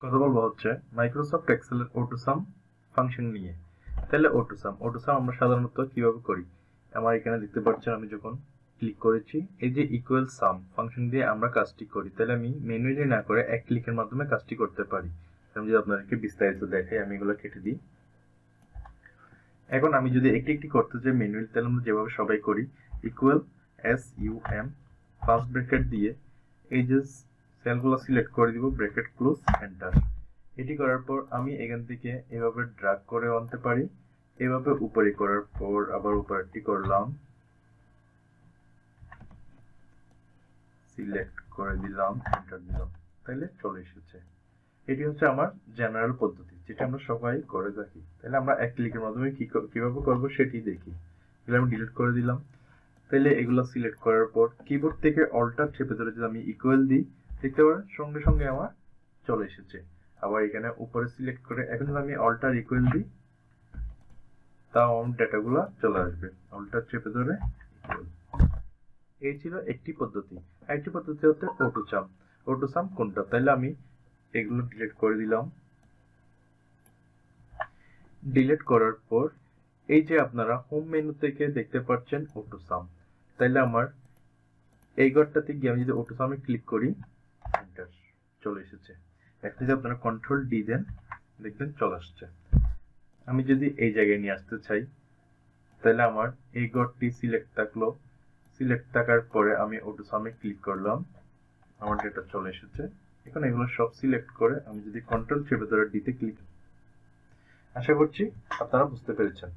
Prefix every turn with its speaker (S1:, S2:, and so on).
S1: কথা বলবো হচ্ছে মাইক্রোসফট এক্সেলের অটোসাম ফাংশন নিয়ে। তাহলে অটোসাম আমরা সাধারণত কিভাবে করি? আমার এখানে দেখতে পাচ্ছেন আমি যখন ক্লিক করেছি এই যে ইকুয়াল সাম ফাংশন দিয়ে আমরা কাজটি করি, তাহলে আমি ম্যানুয়ালি না করে এক ক্লিকের মাধ্যমে কাজটি করতে পারি। আমি যদি আপনাদেরকে বিস্তারিত দেখাই, আমি এগুলো কেটে দিই। এখন আমি যদি একটি একটি করতে চাই ম্যানুয়ালি, তাহলে আমরা যেভাবে সবাই করি ইকুয়াল SUM ফার্স্ট ব্র্যাকেট দিয়ে এই যে সেলগুলো সিলেক্ট করে দিব, ব্র্যাকেট ক্লোজ, এন্টার। এটি করার পর আমি এখান থেকে এভাবে ড্র্যাগ করে আনতে পারি, এভাবে উপরে করার পর আবার উপরেরটি করলাম, সিলেক্ট করে দিলাম, এন্টার দিলাম, তাইলে চলে এসেছে। এটি হচ্ছে আমার জেনারেল পদ্ধতি, যেটা আমরা সবাই করে থাকি। তাহলে আমরা এক ক্লিকের মাধ্যমে কিভাবে করব সেটি দেখি। এগুলো আমি ডিলিট করে দিলাম। তাহলে এগুলো সিলেক্ট করার পর কিবোর্ড থেকে অল্টার চেপে ধরে যদি আমি ইকুয়াল দিই, দেখতে পারেন সঙ্গে সঙ্গে আমার চলে এসেছে। আবার এখানে উপরে সিলেক্ট করে এখন যদি আমি অল্টার ইকুয়াল দিই, তাও আমার ডেটাগুলো চলে আসবে। অল্টার চেপে ধরে ইকুয়াল। এই ছিল একটি পদ্ধতি। আরেকটি পদ্ধতি হচ্ছে অটোসাম কোনটা? তাহলে আমি এগুলো ডিলিট করে দিলাম। ডিলিট করার পর এই যে আপনারা হোম মেনু থেকে দেখতে পাচ্ছেন অটোসাম, তাইলে আমার এই ঘরটাতে গিয়ে আমি যদি অটোসামে ক্লিক করি, এন্টার, চলে এসেছে। এখন যদি আপনারা কন্ট্রোল ডি দেন, দেখবেন চলে আসছে। আমি যদি এই জায়গায় নিয়ে আসতে চাই, তাহলে আমার এই ঘরটি সিলেক্ট থাকলো। সিলেক্ট থাকার পরে আমি অটোসামে ক্লিক করলাম, আমার ডেটা চলে এসেছে। এখন এগুলো সব সিলেক্ট করে আমি যদি কন্ট্রোল চেপে ধরে ডিতে ক্লিক, আশা করছি আপনারা বুঝতে পেরেছেন।